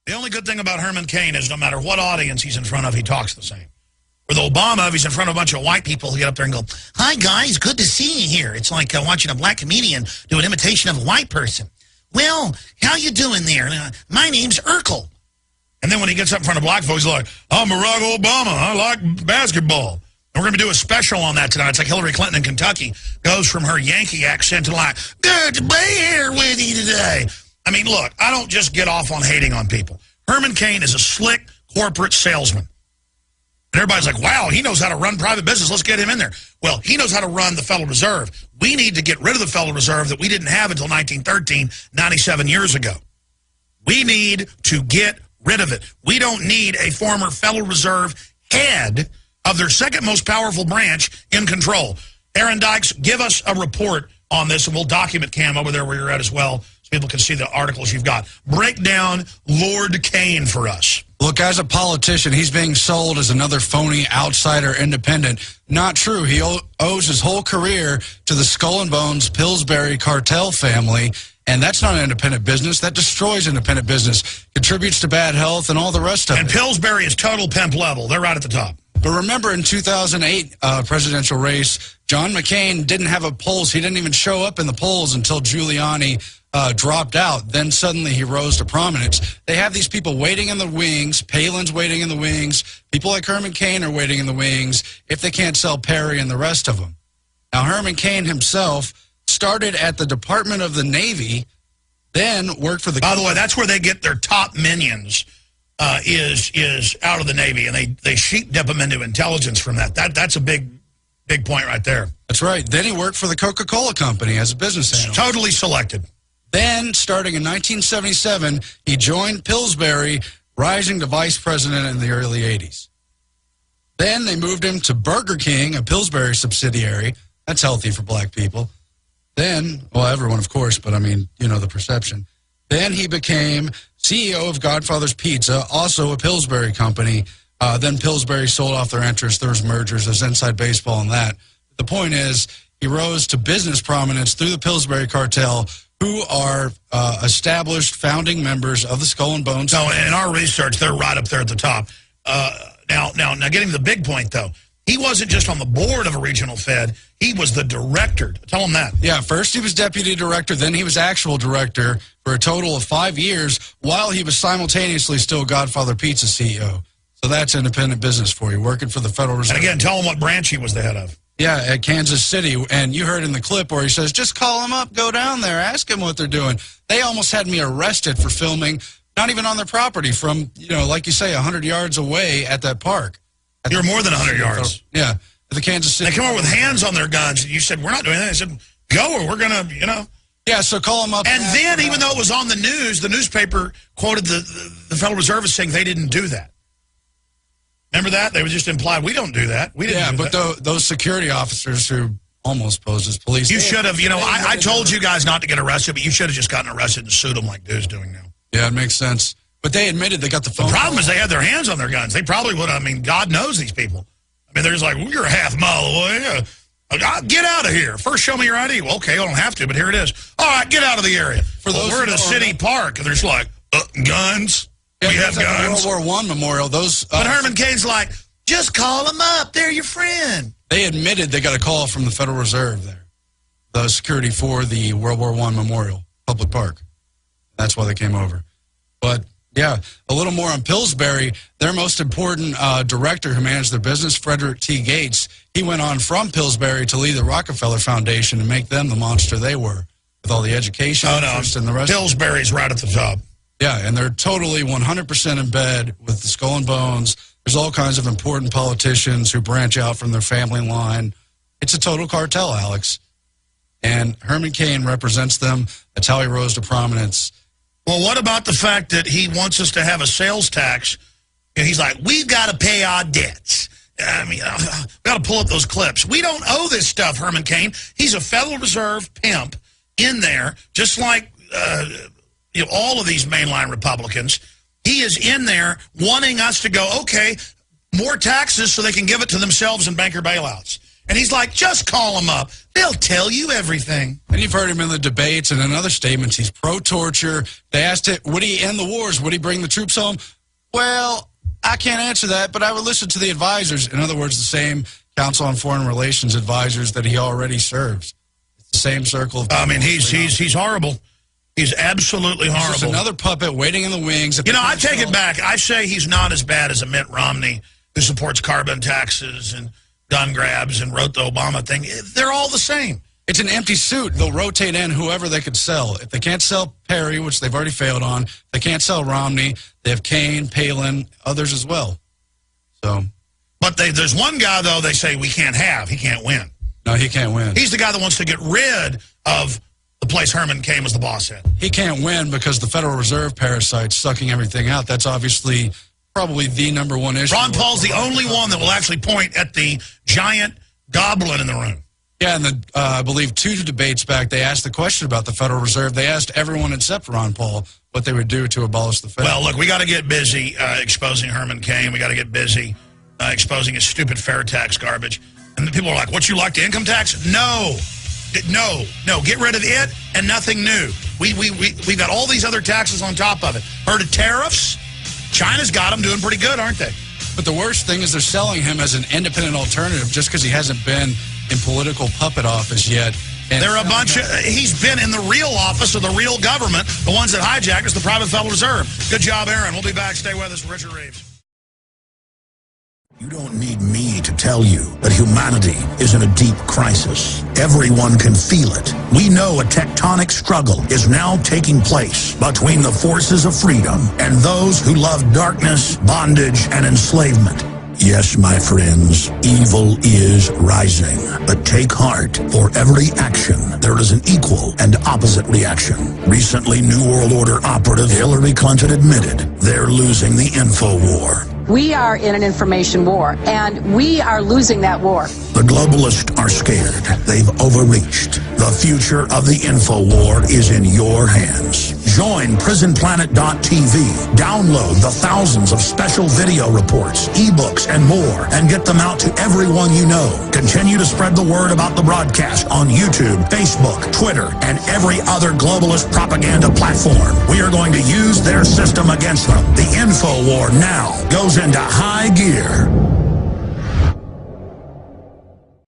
The only good thing about Herman Cain is no matter what audience he's in front of, he talks the same. With Obama, if he's in front of a bunch of white people, he'll get up there and go, "Hi, guys, good to see you here." It's like watching a black comedian do an imitation of a white person. "Well, how you doing there? My name's Urkel." And then when he gets up in front of black folks, he's like, "I'm Barack Obama. I like basketball." And we're going to do a special on that tonight. It's like Hillary Clinton in Kentucky goes from her Yankee accent to like, "Good to be here with you today." I mean, look, I don't just get off on hating on people. Herman Cain is a slick corporate salesman. And everybody's like, "Wow, he knows how to run private business. Let's get him in there." Well, he knows how to run the Federal Reserve. We need to get rid of the Federal Reserve that we didn't have until 1913, 97 years ago. We need to get rid of it. We don't need a former Federal Reserve head of their second most powerful branch in control. Aaron Dykes, give us a report on this, and we'll document Cam over there where you're at as well, so people can see the articles you've got. Break down Lord Cain for us. Look, as a politician, he's being sold as another phony outsider independent. Not true. He owes his whole career to the Skull and Bones Pillsbury cartel family, and that's not an independent business. That destroys independent business, contributes to bad health, and all the rest of it. And Pillsbury is total pimp level. They're right at the top. But remember, in 2008 presidential race, John McCain didn't have a polls. He didn't even show up in the polls until Giuliani dropped out. Then suddenly he rose to prominence. They have these people waiting in the wings. Palin's waiting in the wings. People like Herman Cain are waiting in the wings if they can't sell Perry and the rest of them. Now, Herman Cain himself started at the Department of the Navy, then worked for the... By the way, that's where they get their top minions, is out of the Navy, and they sheep dip them into intelligence from that. That's a big point right there. That's right. Then he worked for the Coca-Cola Company as a business analyst. Totally selected. Then, starting in 1977, he joined Pillsbury, rising to vice president in the early 80s. Then they moved him to Burger King, a Pillsbury subsidiary. That's healthy for black people. Then, well, everyone, of course, but I mean, you know the perception. Then he became CEO of Godfather's Pizza, also a Pillsbury company. Then Pillsbury sold off their interest. There was mergers. There's inside baseball on that. The point is, he rose to business prominence through the Pillsbury cartel, who are established founding members of the Skull and Bones. No, in our research, they're right up there at the top. Now, getting to the big point, though. He wasn't just on the board of a regional Fed. He was the director. Tell him that. Yeah, first he was deputy director, then he was actual director for a total of 5 years, while he was simultaneously still Godfather Pizza CEO. So that's independent business for you, working for the Federal Reserve. And again, tell him what branch he was the head of. Yeah, at Kansas City. And you heard in the clip where he says, "Just call them up, go down there, ask them what they're doing." They almost had me arrested for filming, not even on their property, from, you know, like you say, 100 yards away at that park. You're more than 100 yards. Yeah, at the Kansas City. They come over with hands on their guns, and you said, "We're not doing that." They said, "Go, or we're going to, you know." Yeah, so call them up. And then, even though it was on the news, the newspaper quoted the Federal Reserve as saying they didn't do that. Remember that? They were just implied, "We don't do that. We didn't do that." Yeah, but those security officers who almost posed as police. You should have, you know, I told you guys not to get arrested, but you should have just gotten arrested and sued them like dude's doing now. Yeah, it makes sense. But they admitted they got the phone. The problem is they had their hands on their guns. They probably would have, I mean, God knows these people. I mean, they're just like, "Well, you're a half mile away. Get out of here. First, show me your ID." Well, okay, I don't have to, but here it is. "All right, get out of the area." We're at a city park, and there's like, guns. Yeah, we have guns. World War I memorial. Those. But Herman Cain's like, "Just call them up. They're your friend." They admitted they got a call from the Federal Reserve there, the security for the World War I memorial, public park. That's why they came over. But yeah, a little more on Pillsbury. Their most important director who managed their business, Frederick T. Gates, he went on from Pillsbury to lead the Rockefeller Foundation and make them the monster they were, with all the education interest and the rest. Pillsbury's right at the top. Yeah, and they're totally 100% in bed with the Skull and Bones. There's all kinds of important politicians who branch out from their family line. It's a total cartel, Alex. And Herman Cain represents them. That's how he rose to prominence. Well, what about the fact that he wants us to have a sales tax? And he's like, "We've got to pay our debts." I mean, we've got to pull up those clips. We don't owe this stuff, Herman Cain. He's a Federal Reserve pimp in there, just like all of these mainline Republicans. He is in there wanting us to go, okay, more taxes so they can give it to themselves in banker bailouts. And he's like, just call them up. They'll tell you everything. And you've heard him in the debates and in other statements. He's pro-torture. They asked him, would he end the wars? Would he bring the troops home? Well, I can't answer that, but I would listen to the advisors. In other words, the same Council on Foreign Relations advisors that he already serves. It's the same circle of... I mean, he's horrible. He's absolutely horrible. He's just another puppet waiting in the wings. You know, I take it back. I say he's not as bad as a Mitt Romney who supports carbon taxes and gun grabs and wrote the Obama thing. They're all the same. It's an empty suit. They'll rotate in whoever they could sell. If they can't sell Perry, which they've already failed on, if they can't sell Romney, they have Cain, Palin, others as well. So, but there's one guy, though, they say we can't have. He can't win. No, he can't win. He's the guy that wants to get rid of the place Herman Cain was the boss at. He can't win because the Federal Reserve parasite's sucking everything out. That's obviously probably the #1 issue. Ron Paul's the only one that will actually point at the giant goblin in the room. Yeah, and I believe 2 debates back, they asked the question about the Federal Reserve. They asked everyone except Ron Paul what they would do to abolish the Fed. Well, look, we got to get busy exposing Herman Cain. We got to get busy exposing his stupid fair tax garbage. And the people are like, what, you like the income tax? No. No, get rid of it and nothing new. We've got all these other taxes on top of it. Heard of tariffs? China's got them doing pretty good, aren't they? But the worst thing is they're selling him as an independent alternative just because he hasn't been in political puppet office yet. And they're a bunch of, he's been in the real office of the real government. The ones that hijacked is the private Federal Reserve. Good job, Aaron. We'll be back. Stay with us. Richard Reeves. You don't need me to tell you that humanity is in a deep crisis. Everyone can feel it. We know a tectonic struggle is now taking place between the forces of freedom and those who love darkness, bondage, and enslavement. Yes, my friends, evil is rising. But take heart. For every action, there is an equal and opposite reaction. Recently, New World Order operative Hillary Clinton admitted they're losing the info war. We are in an information war, and we are losing that war. The globalists are scared. They've overreached. The future of the info war is in your hands. Join PrisonPlanet.tv. Download the thousands of special video reports, ebooks, and more, and get them out to everyone you know. Continue to spread the word about the broadcast on YouTube, Facebook, Twitter, and every other globalist propaganda platform. We are going to use their system against them. The info war now goes into high gear.